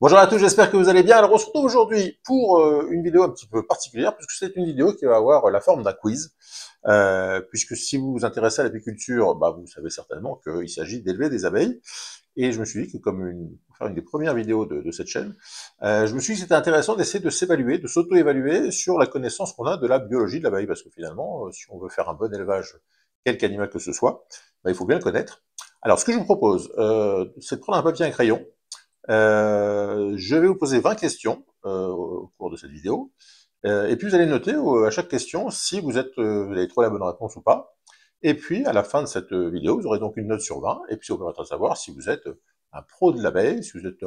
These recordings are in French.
Bonjour à tous, j'espère que vous allez bien. Alors on se retrouve aujourd'hui pour une vidéo un petit peu particulière, puisque c'est une vidéo qui va avoir la forme d'un quiz. Puisque si vous vous intéressez à l'apiculture, bah, vous savez certainement qu'il s'agit d'élever des abeilles. Et je me suis dit que pour faire une des premières vidéos de cette chaîne, je me suis dit que c'était intéressant d'essayer de s'évaluer, de s'auto-évaluer sur la connaissance qu'on a de la biologie de l'abeille. Parce que finalement, si on veut faire un bon élevage, quelque animal que ce soit, bah, il faut bien le connaître. Alors ce que je vous propose, c'est de prendre un papier et un crayon. Je vais vous poser 20 questions au cours de cette vidéo, et puis vous allez noter à chaque question si vous avez trouvé la bonne réponse ou pas. Et puis à la fin de cette vidéo, vous aurez donc une note sur 20, et puis ça vous permettra de savoir si vous êtes un pro de l'abeille, si vous êtes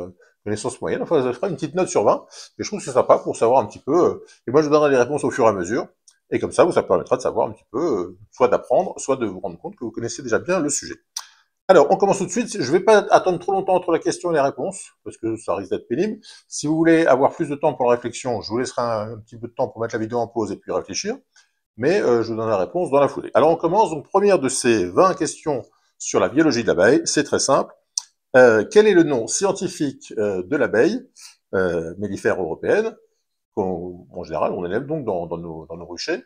connaissance moyenne. Enfin, ça fera une petite note sur 20, et je trouve que c'est sympa pour savoir un petit peu. Et moi, je vous donnerai les réponses au fur et à mesure, et comme ça, ça permettra de savoir un petit peu, soit d'apprendre, soit de vous rendre compte que vous connaissez déjà bien le sujet. Alors, on commence tout de suite. Je ne vais pas attendre trop longtemps entre la question et les réponses, parce que ça risque d'être pénible. Si vous voulez avoir plus de temps pour la réflexion, je vous laisserai un petit peu de temps pour mettre la vidéo en pause et puis réfléchir. Mais je vous donne la réponse dans la foulée. Alors, on commence. Donc, première de ces 20 questions sur la biologie de l'abeille. C'est très simple. Quel est le nom scientifique de l'abeille, mellifère européenne, en général, on élève donc dans nos ruchers?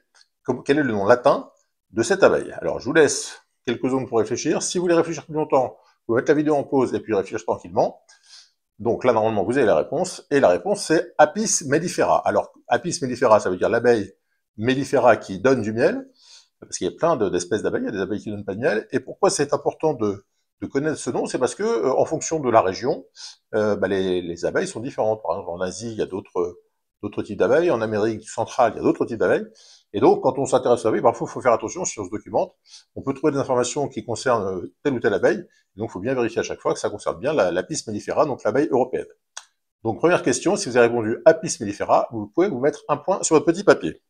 Quel est le nom latin de cette abeille? Alors, je vous laisse quelques secondes pour réfléchir. Si vous voulez réfléchir plus longtemps, vous mettez la vidéo en pause et puis réfléchir tranquillement. Donc là, normalement, vous avez la réponse. Et la réponse, c'est Apis mellifera. Alors, Apis mellifera, ça veut dire l'abeille mellifera qui donne du miel, parce qu'il y a plein d'espèces d'abeilles, il y a des abeilles qui donnent pas de miel. Et pourquoi c'est important de connaître ce nom? C'est parce que, en fonction de la région, bah, les abeilles sont différentes. Par exemple, en Asie, il y a d'autres types d'abeilles. En Amérique centrale, il y a d'autres types d'abeilles. Et donc, quand on s'intéresse aux abeilles, parfois, il faut faire attention si on se documente. On peut trouver des informations qui concernent telle ou telle abeille. Donc, il faut bien vérifier à chaque fois que ça concerne bien l'Apis mellifera, donc l'abeille européenne. Donc, première question, si vous avez répondu Apis mellifera, vous pouvez vous mettre un point sur votre petit papier.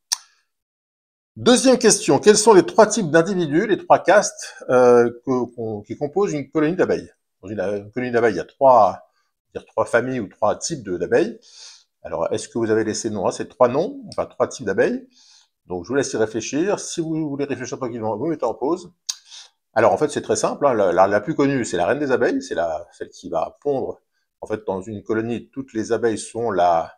Deuxième question, quels sont les trois types d'individus, les trois castes qui composent une colonie d'abeilles? Dans une colonie d'abeilles, il y a trois familles ou trois types d'abeilles. Alors, est-ce que vous avez laissé nom à ces trois noms, enfin trois types d'abeilles? Donc, je vous laisse y réfléchir. Si vous voulez réfléchir tranquillement, vous mettez en pause. Alors, en fait, c'est très simple. Hein. La plus connue, c'est la reine des abeilles. C'est celle qui va pondre. En fait, dans une colonie, toutes les abeilles sont la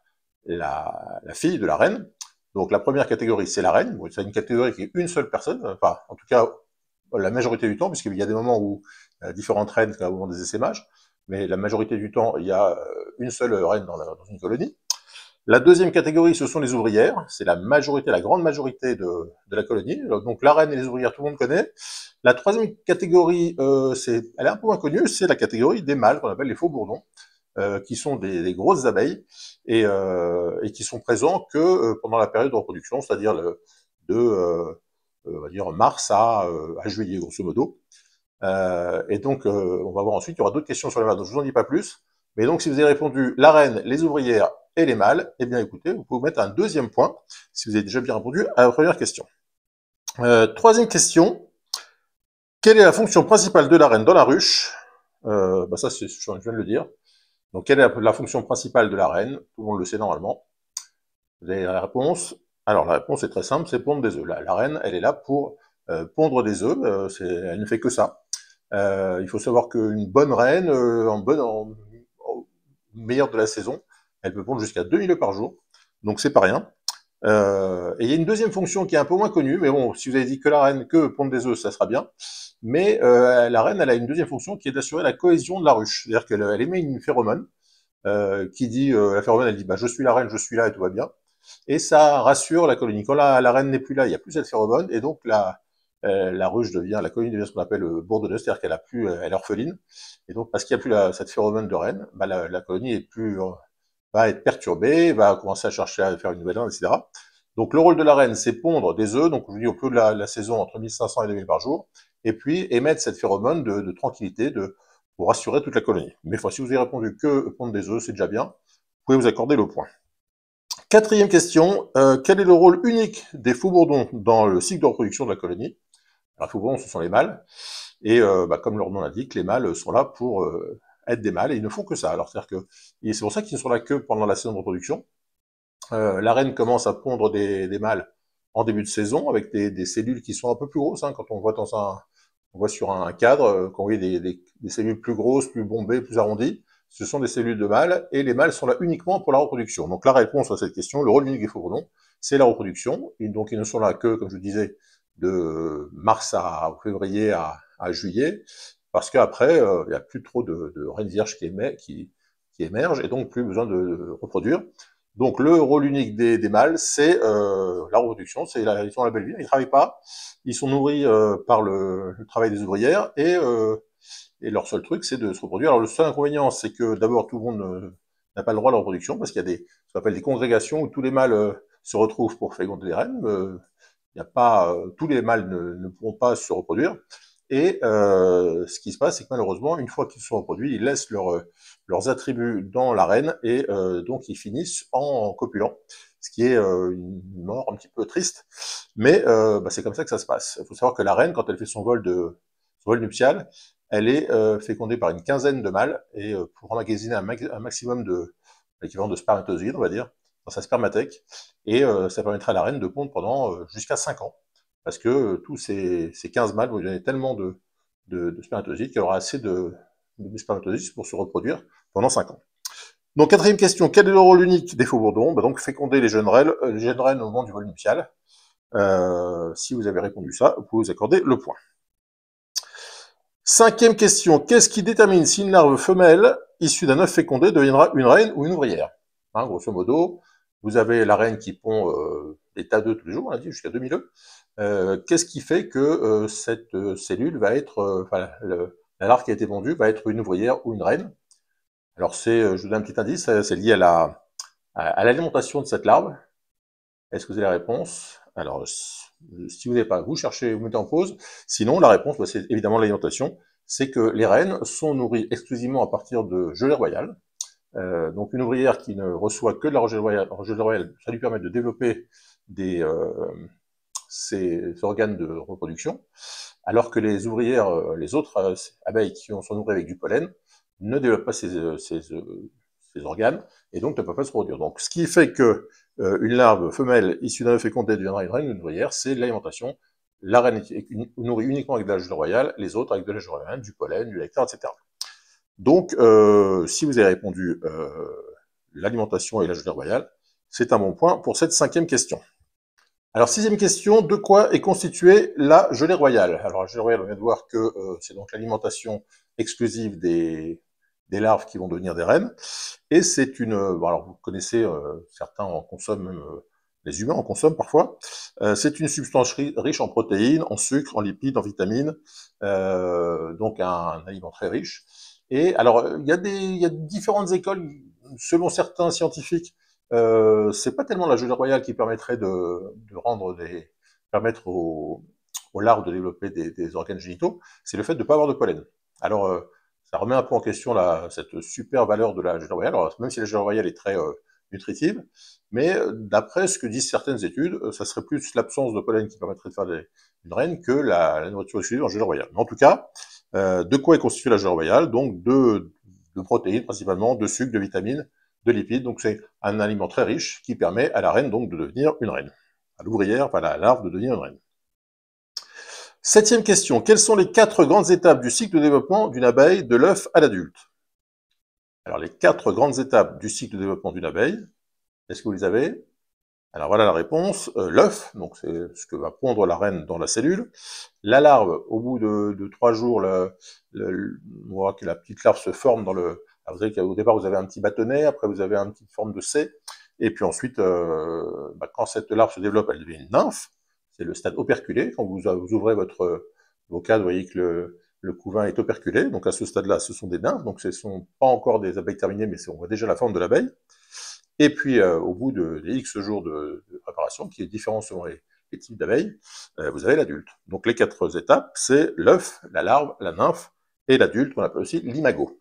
fille de la reine. Donc, la première catégorie, c'est la reine. Bon, c'est une catégorie qui est une seule personne. Enfin, en tout cas, la majorité du temps, puisqu'il y a des moments où différentes reines au moment des essaimages. Mais la majorité du temps, il y a une seule reine dans une colonie. La deuxième catégorie, ce sont les ouvrières. C'est la grande majorité de la colonie. Donc la reine et les ouvrières, tout le monde connaît. La troisième catégorie, elle est un peu moins connue, c'est la catégorie des mâles, qu'on appelle les faux bourdons, qui sont des grosses abeilles et qui sont présents que pendant la période de reproduction, c'est-à-dire on va dire mars à juillet, grosso modo. Et donc, on va voir ensuite, il y aura d'autres questions sur les mâles, donc je vous en dis pas plus. Mais donc, si vous avez répondu la reine, les ouvrières et les mâles, eh bien écoutez, vous pouvez vous mettre un deuxième point, si vous avez déjà bien répondu à la première question. Troisième question, quelle est la fonction principale de la reine dans la ruche? Bah ça, je viens de le dire. Donc, quelle est la fonction principale de la reine? Tout le monde le sait normalement. Vous avez la réponse? Alors, la réponse est très simple, c'est pondre des œufs. La reine, elle est là pour pondre des œufs, elle ne fait que ça. Il faut savoir qu'une bonne reine, en meilleure de la saison, elle peut pondre jusqu'à 2000 œufs par jour, donc c'est pas rien. Et il y a une deuxième fonction qui est un peu moins connue, mais bon, si vous avez dit que la reine, que pondre des œufs, ça sera bien. Mais la reine, elle a une deuxième fonction qui est d'assurer la cohésion de la ruche. C'est-à-dire qu'elle émet une phéromone qui dit, la phéromone, elle dit, bah, je suis la reine, je suis là et tout va bien. Et ça rassure la colonie. Quand la reine n'est plus là, il n'y a plus cette phéromone, et donc la ruche la colonie devient ce qu'on appelle bourdonneuse, c'est-à-dire qu'elle a plus, elle est orpheline. Et donc, parce qu'il n'y a plus cette phéromone de reine, bah, la colonie est plus, va être perturbée, va commencer à chercher à faire une nouvelle reine, etc. Donc, le rôle de la reine, c'est pondre des œufs, donc je vous dis au plus de la saison, entre 1500 et 2000 par jour, et puis émettre cette phéromone de tranquillité, pour rassurer toute la colonie. Mais si vous avez répondu que pondre des œufs, c'est déjà bien. Vous pouvez vous accorder le point. Quatrième question, quel est le rôle unique des faux-bourdons dans le cycle de reproduction de la colonie? Alors, les faux-bourdons, ce sont les mâles, et comme leur nom l'indique, les mâles sont là pour être des mâles, et ils ne font que ça. Alors, c'est pour ça qu'ils ne sont là que pendant la saison de reproduction. La reine commence à pondre des mâles en début de saison, avec des cellules qui sont un peu plus grosses, hein, quand on voit sur un cadre, quand on voit des cellules plus grosses, plus bombées, plus arrondies, ce sont des cellules de mâles, et les mâles sont là uniquement pour la reproduction. Donc la réponse à cette question, le rôle unique des faux bourdons, c'est la reproduction, et donc ils ne sont là que, comme je disais, de mars à février à juillet, parce qu'après, il n'y a plus trop de reines vierges qui émergent, et donc plus besoin de reproduire. Donc le rôle unique des mâles, c'est la reproduction, ils sont à la belle vie, ils ne travaillent pas, ils sont nourris par le travail des ouvrières, et leur seul truc, c'est de se reproduire. Alors le seul inconvénient, c'est que d'abord tout le monde n'a pas le droit à la reproduction, parce qu'il y a ce qu'on appelle des congrégations où tous les mâles se retrouvent pour féconder les reines. Il y a pas, tous les mâles ne pourront pas se reproduire. Et ce qui se passe, c'est que malheureusement, une fois qu'ils sont reproduits, ils laissent leurs attributs dans la reine, et donc ils finissent en copulant, ce qui est une mort un petit peu triste. Mais c'est comme ça que ça se passe. Il faut savoir que la reine, quand elle fait son vol nuptial, elle est fécondée par une quinzaine de mâles, et pour emmagasiner un maximum de l'équivalent de spermatozoïdes, on va dire, dans sa spermathèque, et ça permettra à la reine de pondre pendant jusqu'à 5 ans, parce que tous ces 15 mâles vont lui donner tellement de spermatozoïdes qu'elle aura assez de spermatozoïdes pour se reproduire pendant 5 ans. Donc, quatrième question, quel est le rôle unique des faux bourdons? Donc, féconder les jeunes reines au moment du vol nuptial. Si vous avez répondu ça, vous pouvez vous accorder le point. Cinquième question, qu'est-ce qui détermine si une larve femelle issue d'un œuf fécondé deviendra une reine ou une ouvrière? Grosso modo, vous avez la reine qui pond des tas d'œufs tous les jours, on a dit jusqu'à 2000 œufs. Qu'est-ce qui fait que cette cellule va être, la larve qui a été pondue va être une ouvrière ou une reine? Alors je vous donne un petit indice, c'est lié à l'alimentation de cette larve. Est-ce que vous avez la réponse? Alors, si vous n'avez pas, vous cherchez, vous mettez en pause. Sinon, la réponse, c'est évidemment l'alimentation. C'est que les reines sont nourries exclusivement à partir de gelée royale. Donc, une ouvrière qui ne reçoit que de la gelée royale, ça lui permet de développer ses organes de reproduction, alors que les ouvrières, les autres abeilles qui sont nourries avec du pollen, ne développent pas ces organes, et donc ne peuvent pas se reproduire. Donc, ce qui fait que une larve femelle issue d'un œuf fécondé deviendra une reine ou une ouvrière, c'est l'alimentation. La reine est nourrie uniquement avec de la gelée royale, les autres avec de la gelée royale, du pollen, du nectar, etc. Donc, si vous avez répondu l'alimentation et la gelée royale, c'est un bon point pour cette cinquième question. Alors, sixième question, de quoi est constituée la gelée royale? Alors, la gelée royale, on vient de voir que c'est donc l'alimentation exclusive des larves qui vont devenir des reines. Et c'est alors vous connaissez, certains en consomment même, les humains en consomment parfois. C'est une substance riche en protéines, en sucre, en lipides, en vitamines, donc un aliment très riche. Et alors, il y a différentes écoles, selon certains scientifiques, c'est pas tellement la gelée royale qui permettrait permettre aux larves de développer des organes génitaux, c'est le fait de ne pas avoir de pollen. Alors, ça remet un peu en question cette super valeur de la gelée royale, alors, même si la gelée royale est très nutritive, mais d'après ce que disent certaines études, ça serait plus l'absence de pollen qui permettrait de faire une reine que la nourriture exclusive en gelée royale. Mais en tout cas, de quoi est constituée la gelée royale? Donc de protéines principalement, de sucre, de vitamines, de lipides, donc c'est un aliment très riche qui permet à la reine donc de devenir une reine, à l'ouvrière, enfin à la larve de devenir une reine. Septième question, quelles sont les 4 grandes étapes du cycle de développement d'une abeille de l'œuf à l'adulte? Alors les 4 grandes étapes du cycle de développement d'une abeille, est-ce que vous les avez? Alors voilà la réponse, l'œuf, donc c'est ce que va pondre la reine dans la cellule. La larve, au bout de 3 jours, on voit que la petite larve se forme dans le... Alors vous savez qu'au départ vous avez un petit bâtonnet, après vous avez une petite forme de C, et puis ensuite, quand cette larve se développe, elle devient une nymphe, c'est le stade operculé. Quand vous ouvrez vos cadres, vous voyez que le couvain est operculé, donc à ce stade-là, ce sont des nymphes, donc ce ne sont pas encore des abeilles terminées, mais on voit déjà la forme de l'abeille. Et puis, au bout des X jours de préparation, qui est différent selon les types d'abeilles, vous avez l'adulte. Donc les 4 étapes, c'est l'œuf, la larve, la nymphe, et l'adulte, qu'on appelle aussi l'imago.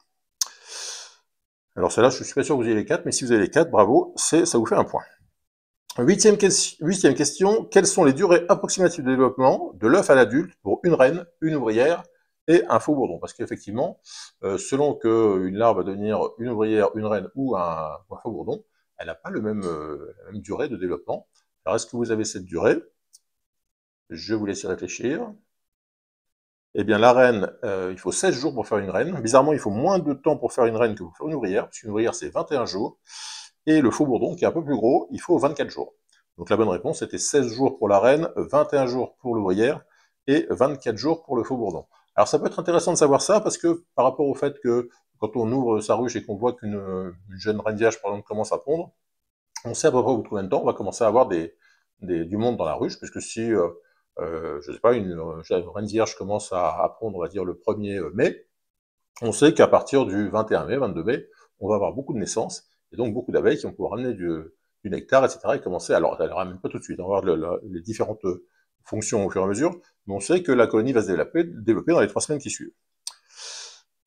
Alors celle-là, je ne suis pas sûr que vous ayez les 4, mais si vous avez les 4, bravo, ça vous fait un point. Huitième question, quelles sont les durées approximatives de développement de l'œuf à l'adulte pour une reine, une ouvrière et un faux bourdon? Parce qu'effectivement, selon qu'une larve va devenir une ouvrière, une reine ou un faux bourdon, elle n'a pas la même durée de développement. Alors, est-ce que vous avez cette durée? Je vous laisse y réfléchir. Eh bien, la reine, il faut 16 jours pour faire une reine. Bizarrement, il faut moins de temps pour faire une reine que pour faire une ouvrière, parce qu'une ouvrière, c'est 21 jours. Et le faux bourdon, qui est un peu plus gros, il faut 24 jours. Donc la bonne réponse était 16 jours pour la reine, 21 jours pour l'ouvrière, et 24 jours pour le faux bourdon. Alors ça peut être intéressant de savoir ça, parce que par rapport au fait que quand on ouvre sa ruche et qu'on voit qu'une jeune reine vierge, par exemple, commence à pondre, on sait à peu près au bout de combien de temps on va commencer à avoir du monde dans la ruche, puisque si, je sais pas, une reine vierge commence à pondre, on va dire, le 1er mai, on sait qu'à partir du 21 mai, 22 mai, on va avoir beaucoup de naissances, et donc beaucoup d'abeilles qui vont pouvoir ramener du nectar, etc., et commencer, alors elles ne ramènent pas tout de suite, on va voir les différentes fonctions au fur et à mesure, mais on sait que la colonie va se développer dans les 3 semaines qui suivent.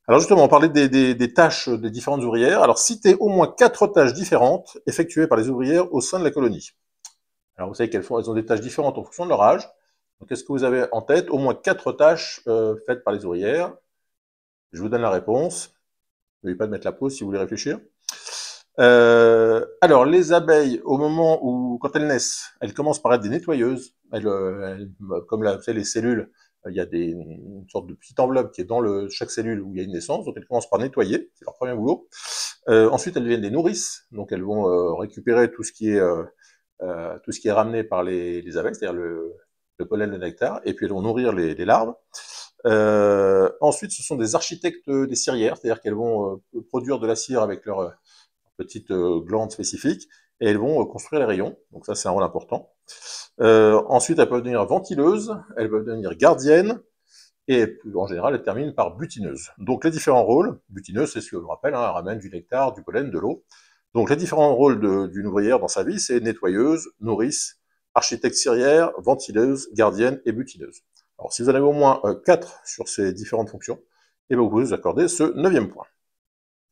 Alors justement, on parlait des tâches des différentes ouvrières. Alors citez au moins 4 tâches différentes effectuées par les ouvrières au sein de la colonie. Alors vous savez qu'elles ont des tâches différentes en fonction de leur âge. Donc est-ce que vous avez en tête au moins 4 tâches faites par les ouvrières? Je vous donne la réponse. N'oubliez pas de mettre la pause si vous voulez réfléchir. Alors, les abeilles, au moment où, quand elles naissent, elles commencent par être des nettoyeuses. Comme vous savez, les cellules, il y a une sorte de petite enveloppe qui est dans chaque cellule où il y a une naissance, donc elles commencent par nettoyer, c'est leur premier boulot. Ensuite, elles deviennent des nourrices, donc elles vont récupérer tout ce qui est ramené par les abeilles, c'est-à-dire le pollen, le nectar, et puis elles vont nourrir les larves. Ensuite, ce sont des architectes des cirières, c'est-à-dire qu'elles vont produire de la cire avec leur petite glande spécifique, et elles vont construire les rayons, donc ça c'est un rôle important. Ensuite, elles peuvent devenir ventileuses, elles peuvent devenir gardiennes, et en général, elles terminent par butineuses. Donc les différents rôles, butineuse, c'est ce que je vous rappelle, hein, elle ramène du nectar, du pollen, de l'eau. Donc les différents rôles d'une ouvrière dans sa vie, c'est nettoyeuse, nourrice, architecte cirière, ventileuse, gardienne et butineuse. Alors si vous en avez au moins 4 sur ces différentes fonctions, et bien vous pouvez vous accorder ce 9e point.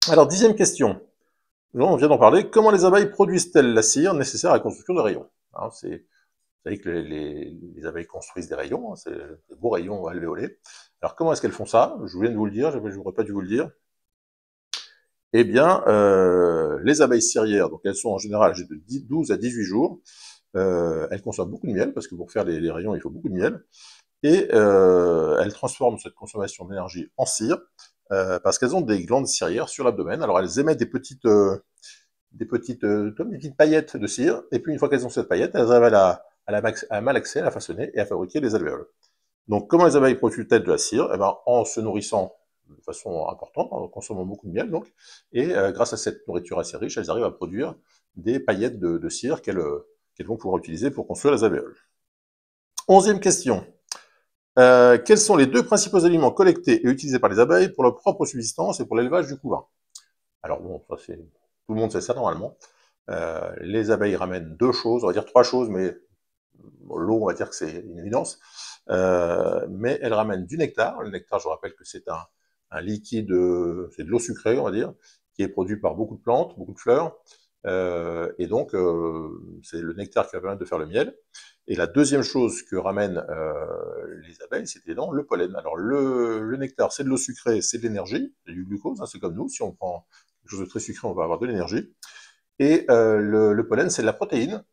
Alors 10e question. On vient d'en parler. Comment les abeilles produisent-elles la cire nécessaire à la construction de rayons? Vous savez que les abeilles construisent des rayons, hein, c'est des beaux rayons alvéolés. Alors comment est-ce qu'elles font ça? Je viens de vous le dire, je n'aurais pas dû vous le dire. Eh bien, les abeilles cirières, donc elles sont en général âgées de 12 à 18 jours. Elles consomment beaucoup de miel, parce que pour faire les rayons, il faut beaucoup de miel. Et elles transforment cette consommation d'énergie en cire, parce qu'elles ont des glandes cirières sur l'abdomen. Alors elles émettent des petites paillettes de cire, et puis une fois qu'elles ont cette paillette, elles arrivent à malaxer, à la façonner et à fabriquer des alvéoles. Donc comment les abeilles produisent-elles de la cire? Eh ben, en se nourrissant de façon importante, en consommant beaucoup de miel, donc, et grâce à cette nourriture assez riche, elles arrivent à produire des paillettes de cire qu'elles vont pouvoir utiliser pour construire les alvéoles. 11e question. Quels sont les 2 principaux aliments collectés et utilisés par les abeilles pour leur propre subsistance et pour l'élevage du couvain? Alors bon, ça c'est tout le monde sait ça normalement. Les abeilles ramènent 2 choses, on va dire 3 choses, mais l'eau, on va dire que c'est une évidence. Mais elles ramènent du nectar. Le nectar, je vous rappelle que c'est un liquide, c'est de l'eau sucrée, on va dire, qui est produit par beaucoup de plantes, beaucoup de fleurs. Et donc, c'est le nectar qui va permettre de faire le miel. Et la deuxième chose que ramènent les abeilles, c'est évidemment le pollen. Alors, le nectar, c'est de l'eau sucrée, c'est de l'énergie, c'est du glucose, hein, c'est comme nous. Si on prend quelque chose de très sucré, on va avoir de l'énergie. Et le pollen, c'est de la protéine.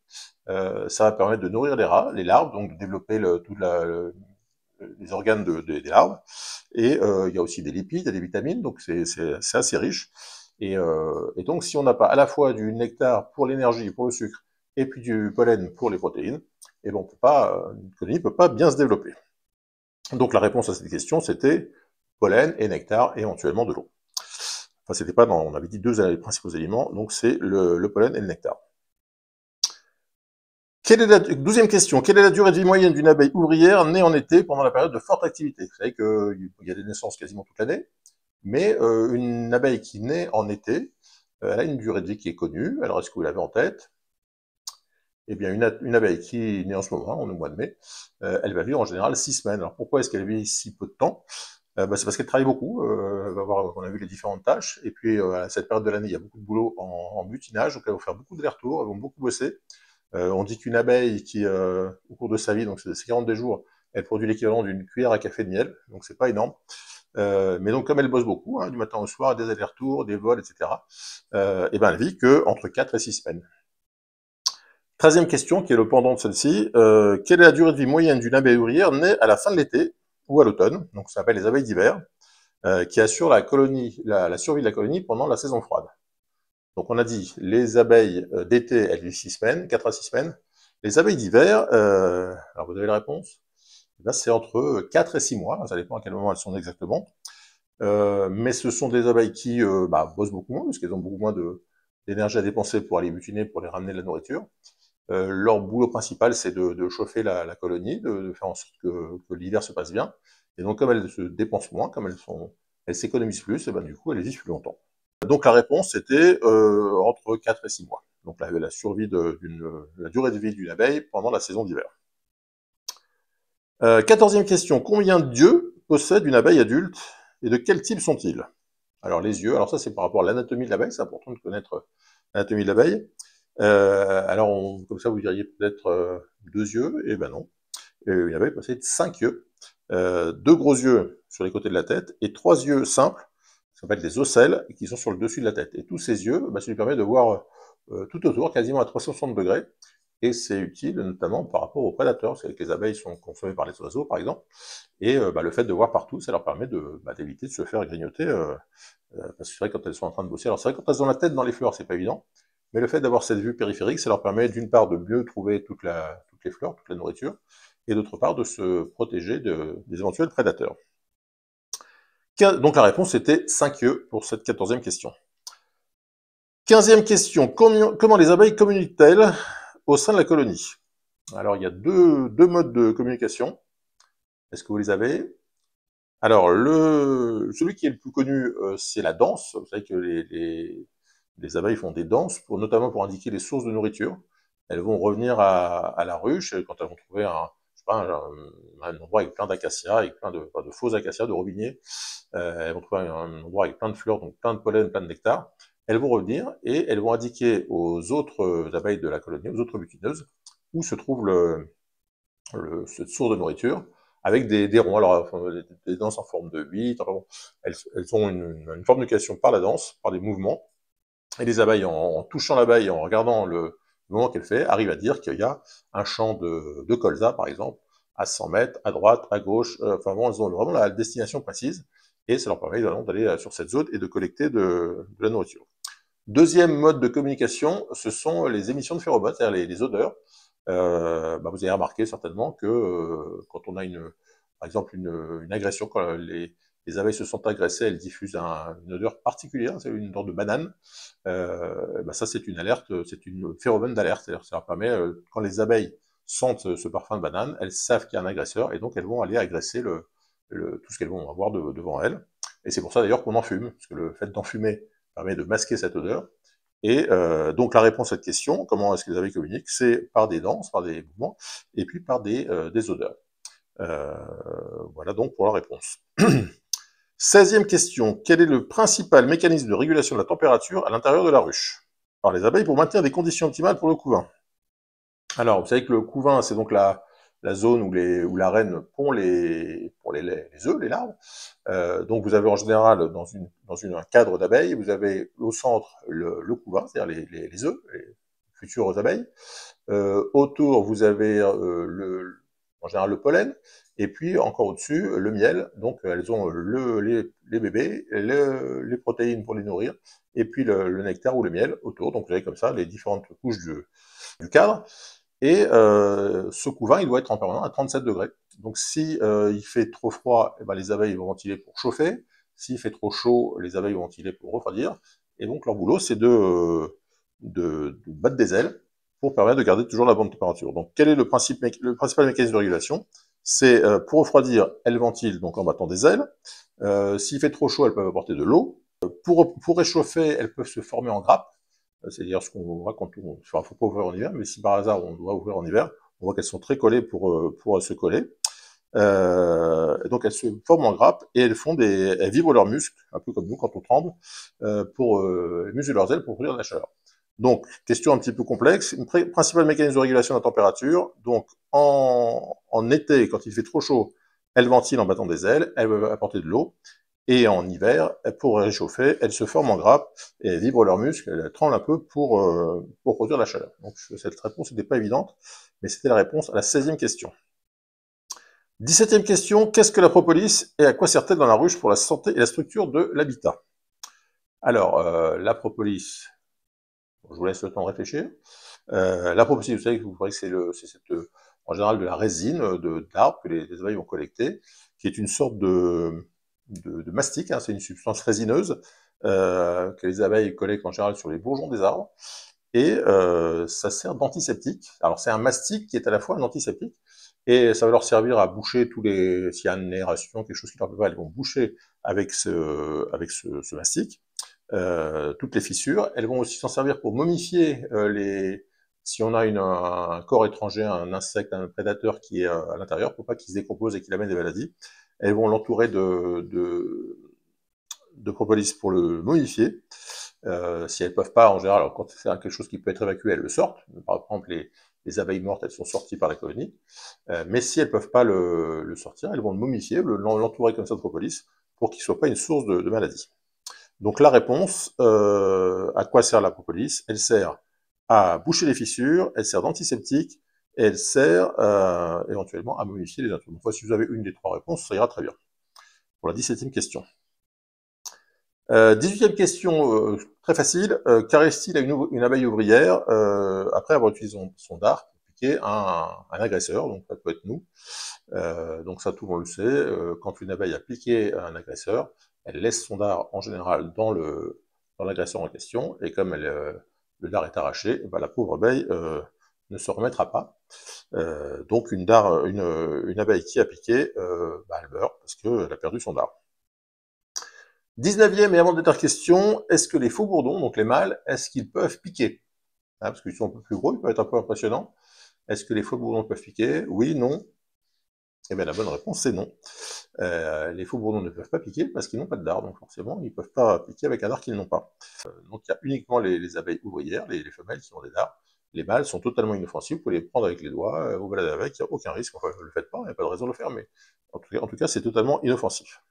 Ça va permettre de nourrir les larves, donc de développer les organes des larves. Et il y a aussi des lipides, il y a des vitamines, donc c'est assez riche. Et donc, si on n'a pas à la fois du nectar pour l'énergie, pour le sucre, et puis du pollen pour les protéines, et ben une colonie ne peut pas bien se développer. Donc la réponse à cette question, c'était pollen et nectar, et éventuellement de l'eau. Enfin, c'était pas on avait dit 2 principaux éléments, donc c'est le pollen et le nectar. 12e question. Quelle est la durée de vie moyenne d'une abeille ouvrière née en été pendant la période de forte activité? Vous savez qu'il y a des naissances quasiment toute l'année, mais une abeille qui naît en été, elle a une durée de vie qui est connue. Alors, est-ce que vous l'avez en tête? Eh bien, une abeille qui naît en ce moment, au mois de mai, elle va vivre en général 6 semaines. Alors, pourquoi est-ce qu'elle vit si peu de temps? C'est parce qu'elle travaille beaucoup. On a vu les différentes tâches. Et puis, à cette période de l'année, il y a beaucoup de boulot en butinage, donc elle va faire beaucoup d'allers-retours, elles vont beaucoup bosser. On dit qu'une abeille qui, au cours de sa vie, donc c'est 42 jours, elle produit l'équivalent d'une cuillère à café de miel, donc c'est pas énorme. Mais donc comme elle bosse beaucoup, hein, du matin au soir, des allers-retours, des vols, etc., et ben elle vit que entre 4 et 6 semaines. 13e question, qui est le pendant de celle-ci. Quelle est la durée de vie moyenne d'une abeille ouvrière née à la fin de l'été? ou à l'automne, donc ça s'appelle les abeilles d'hiver, qui assurent la survie de la colonie pendant la saison froide. Donc on a dit, les abeilles d'été, elles vivent 6 semaines, 4 à 6 semaines. Les abeilles d'hiver, alors vous avez la réponse, là c'est entre 4 et 6 mois, ça dépend à quel moment elles sont exactement. Mais ce sont des abeilles qui bossent beaucoup moins, parce qu'elles ont beaucoup moins d'énergie à dépenser pour aller butiner, pour les ramener de la nourriture. Leur boulot principal, c'est de chauffer la colonie, de faire en sorte que l'hiver se passe bien. Et donc, comme elles se dépensent moins, comme elles s'économisent plus, et ben, du coup, elles vivent plus longtemps. Donc, la réponse, c'était entre 4 et 6 mois. Donc, la survie la durée de vie d'une abeille pendant la saison d'hiver. 14e question. Combien d'yeux possède une abeille adulte et de quel type sont-ils? Alors, les yeux, alors ça, c'est par rapport à l'anatomie de l'abeille, c'est important de connaître l'anatomie de l'abeille. Alors, comme ça, vous diriez peut-être 2 yeux, et ben non. Une abeille possède 5 yeux, 2 gros yeux sur les côtés de la tête, et 3 yeux simples, ça s'appelle des ocelles, qui sont sur le dessus de la tête. Et tous ces yeux, ça lui permet de voir tout autour, quasiment à 360 degrés, et c'est utile notamment par rapport aux prédateurs, parce que les abeilles sont consommées par les oiseaux, par exemple, et le fait de voir partout, ça leur permet d'éviter de se faire grignoter, parce que c'est vrai quand elles sont en train de bosser, alors c'est vrai quand elles ont la tête dans les fleurs, c'est pas évident, mais le fait d'avoir cette vue périphérique, ça leur permet d'une part de mieux trouver toutes les fleurs, toute la nourriture, et d'autre part de se protéger des éventuels prédateurs. Donc la réponse était 5 yeux pour cette 14e question. 15e question, comment les abeilles communiquent-elles au sein de la colonie? Alors il y a deux modes de communication. Est-ce que vous les avez? Alors celui qui est le plus connu, c'est la danse. Vous savez que les abeilles font des danses, notamment pour indiquer les sources de nourriture. Elles vont revenir à la ruche quand elles vont trouver un endroit avec plein d'acacias, avec plein de faux acacias, de robiniers. Elles vont trouver un endroit avec plein de fleurs, donc plein de pollen, plein de nectar. Elles vont revenir et elles vont indiquer aux autres abeilles de la colonie, aux autres butineuses, où se trouve cette source de nourriture, avec des ronds, alors des danses en forme de 8, enfin bon, elles ont une forme de communication par la danse, par des mouvements, et les abeilles, en touchant l'abeille, en regardant le mouvement qu'elle fait, arrivent à dire qu'il y a un champ de colza, par exemple, à 100 mètres, à droite, à gauche, enfin bon, elles ont vraiment la destination précise, et ça leur permet d'aller sur cette zone et de collecter de la nourriture. Deuxième mode de communication, ce sont les émissions de phéromones, c'est-à-dire les odeurs. Vous avez remarqué certainement que quand on a par exemple une agression, quand les abeilles se sentent agressées, elles diffusent une odeur particulière, c'est une odeur de banane. Ça c'est une alerte, c'est une phéromone d'alerte, c'est-à-dire ça leur permet, quand les abeilles sentent ce parfum de banane, elles savent qu'il y a un agresseur et donc elles vont aller agresser tout ce qu'elles vont avoir devant elles. Et c'est pour ça d'ailleurs qu'on enfume, parce que le fait d'enfumer permet de masquer cette odeur. Et donc la réponse à cette question, comment est-ce que les abeilles communiquent? C'est par des danses, par des mouvements, et puis par des odeurs. Voilà donc pour la réponse. 16e question, quel est le principal mécanisme de régulation de la température à l'intérieur de la ruche par les abeilles pour maintenir des conditions optimales pour le couvain? Alors, vous savez que le couvain, c'est donc la zone où la reine pond les œufs, les larves. Donc vous avez en général dans un cadre d'abeilles, vous avez au centre le couvain, c'est-à-dire les œufs, les futures abeilles. Autour, vous avez en général le pollen, et puis encore au-dessus, le miel. Donc elles ont les bébés, les protéines pour les nourrir, et puis le nectar ou le miel autour. Donc vous avez comme ça les différentes couches du cadre. Et ce couvain, il doit être en permanence à 37 degrés. Donc si il fait trop froid, les abeilles vont ventiler pour chauffer. S'il fait trop chaud, les abeilles vont ventiler pour refroidir. Et donc leur boulot, c'est de battre des ailes pour permettre de garder toujours la bonne température. Donc quel est le principal mécanisme de régulation? C'est pour refroidir, elles ventilent donc en battant des ailes. S'il fait trop chaud, elles peuvent apporter de l'eau. Pour réchauffer, elles peuvent se former en grappes. C'est-à-dire ce qu'on voit quand on... Enfin, faut pas ouvrir en hiver, mais si par hasard on doit ouvrir en hiver, on voit qu'elles sont très collées pour se coller. Donc elles se forment en grappe et elles vibrent leurs muscles, un peu comme nous quand on tremble, pour museler leurs ailes pour produire de la chaleur. Donc, question un petit peu complexe. Principal mécanisme de régulation de la température. Donc, en été, quand il fait trop chaud, elles ventilent en battant des ailes, elles peuvent apporter de l'eau. Et en hiver, pour réchauffer, elles se forment en grappe et elles vibrent leurs muscles, elles tremblent un peu pour produire de la chaleur. Donc cette réponse n'était pas évidente, mais c'était la réponse à la 16e question. 17e question, qu'est-ce que la propolis et à quoi sert-elle dans la ruche pour la santé et la structure de l'habitat? Alors, la propolis, je vous laisse le temps de réfléchir. La propolis, vous savez que c'est en général de la résine d'arbre que les abeilles vont collecter, qui est une sorte de mastic, hein, c'est une substance résineuse que les abeilles collectent en général sur les bourgeons des arbres, et ça sert d'antiseptique. Alors c'est un mastic qui est à la fois un antiseptique, et ça va leur servir à boucher s'il y a une aération, quelque chose qui leur peut pas, elles vont boucher avec ce mastic toutes les fissures. Elles vont aussi s'en servir pour momifier si on a un corps étranger, un insecte, un prédateur qui est à l'intérieur, pour pas qu'il se décompose et qu'il amène des maladies. Elles vont l'entourer de propolis pour le momifier. Si elles ne peuvent pas, en général, alors quand c'est quelque chose qui peut être évacué, elles le sortent. Par exemple, les abeilles mortes, elles sont sorties par la colonie. Mais si elles ne peuvent pas le sortir, elles vont le momifier, l'entourer comme ça de propolis, pour qu'il ne soit pas une source de maladie. Donc la réponse, à quoi sert la propolis? Elle sert à boucher les fissures, elle sert d'antiseptique, et elle sert éventuellement à momifier les intrus. Donc si vous avez une des trois réponses, ça ira très bien. Pour la 17e question. 18e question, très facile. Qu'arrive-t-il à une abeille ouvrière après avoir utilisé son dard pour piquer un agresseur? Donc ça peut être nous. Donc ça, tout le monde le sait. Quand une abeille a piqué un agresseur, elle laisse son dard en général dans l'agresseur en question, et comme le dard est arraché, ben, la pauvre abeille ne se remettra pas. Donc une abeille qui a piqué, ben, elle meurt parce qu'elle a perdu son dard. 19e et avant-dernière question, est-ce que les faux bourdons, donc les mâles, est-ce qu'ils peuvent piquer? Parce qu'ils sont un peu plus gros, ils peuvent être un peu impressionnants. Est-ce que les faux bourdons peuvent piquer? Oui, non. Eh bien la bonne réponse c'est non. Les faux bourdons ne peuvent pas piquer parce qu'ils n'ont pas de dard, donc forcément ils ne peuvent pas piquer avec un dard qu'ils n'ont pas. Donc il y a uniquement les abeilles ouvrières, les femelles qui ont des dards. Les mâles sont totalement inoffensifs, vous pouvez les prendre avec les doigts, vous baladez avec, il n'y a aucun risque, enfin ne le faites pas, il n'y a pas de raison de le faire, mais en tout cas c'est totalement inoffensif.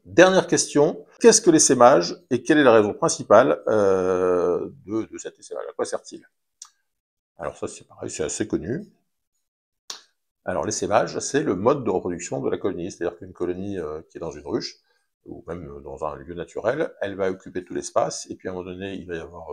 Dernière question, qu'est-ce que l'essaimage et quelle est la raison principale de cet essaimage? À quoi sert-il? Alors ça c'est pareil, c'est assez connu. Alors l'essaimage, c'est le mode de reproduction de la colonie, c'est-à-dire qu'une colonie qui est dans une ruche, ou même dans un lieu naturel, elle va occuper tout l'espace, et puis à un moment donné, il va y avoir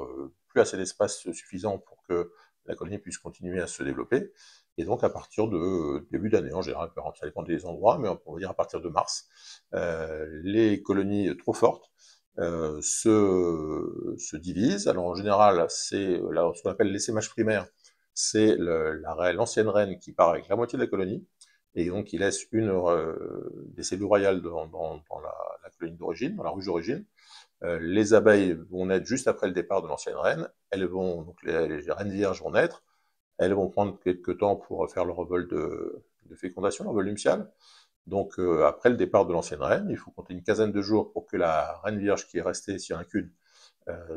plus assez d'espace suffisant pour que la colonie puisse continuer à se développer, et donc à partir de début d'année, en général, ça dépend des endroits, mais on va dire à partir de mars, les colonies trop fortes se divisent. Alors en général, c'est ce qu'on appelle l'essaimage primaire, c'est l'ancienne reine qui part avec la moitié de la colonie, et donc qui laisse des cellules royales dans la colonie d'origine, dans la ruche d'origine. Les abeilles vont naître juste après le départ de l'ancienne reine, donc les reines vierges vont naître, elles vont prendre quelques temps pour faire leur vol de fécondation, leur vol nuptial. Donc après le départ de l'ancienne reine, il faut compter une quinzaine de jours pour que la reine vierge qui est restée, s'il y en a qu'une,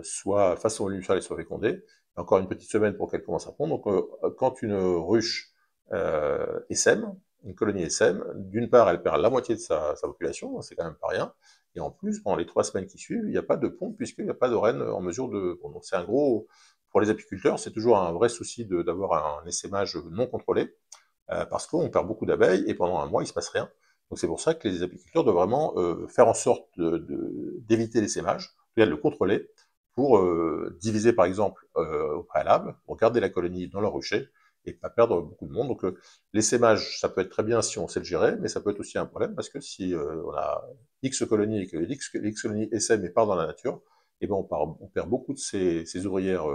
soit fasse son vol nuptial et soit fécondée. Encore une petite semaine pour qu'elle commence à pondre. Donc quand une ruche essaime, une colonie essaime, d'une part elle perd la moitié de sa population, c'est quand même pas rien, et en plus pendant les 3 semaines qui suivent, il n'y a pas de ponte puisqu'il n'y a pas de reine en mesure de pondre. Donc c'est un gros, pour les apiculteurs, c'est toujours un vrai souci d'avoir un essaimage non contrôlé, parce qu'on perd beaucoup d'abeilles et pendant un mois il ne se passe rien. Donc c'est pour ça que les apiculteurs doivent vraiment faire en sorte d'éviter l'essaimage, de le contrôler, pour diviser par exemple au préalable, pour garder la colonie dans leur rucher et pas perdre beaucoup de monde. Donc l'essaimage, ça peut être très bien si on sait le gérer, mais ça peut être aussi un problème parce que si on a X colonies et que X colonies essaiment et partent dans la nature, et ben on perd beaucoup de ces ouvrières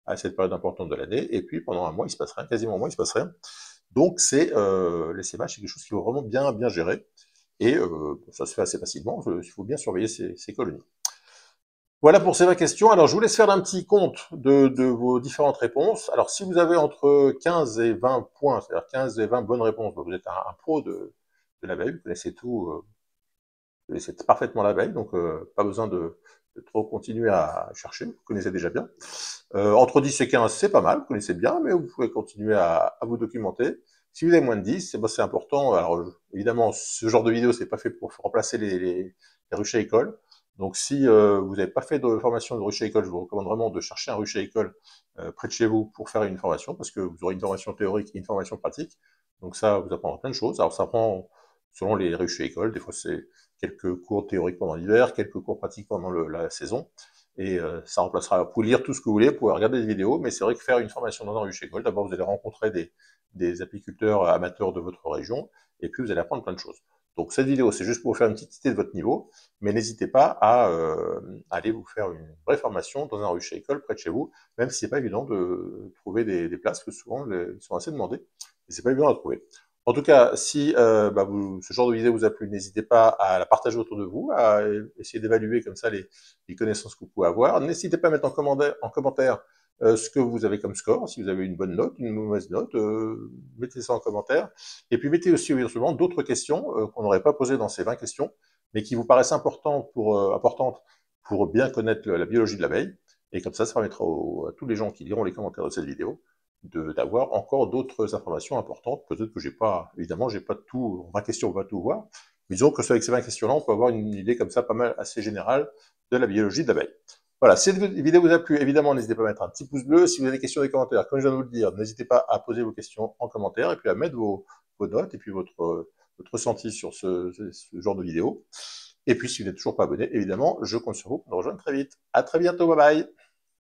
à cette période importante de l'année, et puis pendant un mois il se passe rien, quasiment un mois il se passe rien. Donc l'essaimage, c'est quelque chose qu'il faut vraiment bien gérer, et ça se fait assez facilement, il faut bien surveiller ces colonies. Voilà pour ces 20 questions. Alors, je vous laisse faire un petit compte de vos différentes réponses. Alors, si vous avez entre 15 et 20 points, c'est-à-dire 15 et 20 bonnes réponses, vous êtes un pro de l'abeille, vous connaissez tout, vous connaissez parfaitement l'abeille, donc pas besoin de trop continuer à chercher, vous connaissez déjà bien. Entre 10 et 15, c'est pas mal, vous connaissez bien, mais vous pouvez continuer à vous documenter. Si vous avez moins de 10, c'est important. Alors, évidemment, ce genre de vidéo, c'est pas fait pour remplacer les ruchers écoles. Donc si vous n'avez pas fait de formation de rucher école, je vous recommande vraiment de chercher un rucher école près de chez vous pour faire une formation, parce que vous aurez une formation théorique et une formation pratique. Donc ça vous apprendra plein de choses. Alors ça prend, selon les ruches et écoles, des fois c'est quelques cours théoriques pendant l'hiver, quelques cours pratiques pendant la saison, et ça remplacera, vous pouvez lire tout ce que vous voulez, vous pouvez regarder des vidéos, mais c'est vrai que faire une formation dans un ruche école, d'abord vous allez rencontrer des apiculteurs amateurs de votre région, et puis vous allez apprendre plein de choses. Donc cette vidéo, c'est juste pour vous faire une petite idée de votre niveau, mais n'hésitez pas à aller vous faire une vraie formation dans un ruche école près de chez vous, même si c'est pas évident de trouver des places, parce que souvent ils sont assez demandés, et c'est pas évident à trouver. En tout cas, si ce genre de vidéo vous a plu, n'hésitez pas à la partager autour de vous, à essayer d'évaluer comme ça les connaissances que vous pouvez avoir. N'hésitez pas à mettre en commentaire ce que vous avez comme score, si vous avez une bonne note, une mauvaise note, mettez ça en commentaire. Et puis mettez aussi éventuellement d'autres questions qu'on n'aurait pas posées dans ces 20 questions, mais qui vous paraissent importantes pour bien connaître la biologie de l'abeille. Et comme ça permettra à tous les gens qui liront les commentaires de cette vidéo d'avoir encore d'autres informations importantes. Peut-être que évidemment, j'ai pas tout, en 20 questions, on va tout voir. Mais disons que avec ces 20 questions-là, on peut avoir une idée comme ça, pas mal, assez générale de la biologie de l'abeille. Voilà, si cette vidéo vous a plu, évidemment, n'hésitez pas à mettre un petit pouce bleu. Si vous avez des questions dans les commentaires, comme je viens de vous le dire, n'hésitez pas à poser vos questions en commentaire et puis à mettre vos notes et puis votre ressenti sur ce genre de vidéo. Et puis, si vous n'êtes toujours pas abonné, évidemment, je compte sur vous pour nous rejoindre très vite. À très bientôt, bye bye!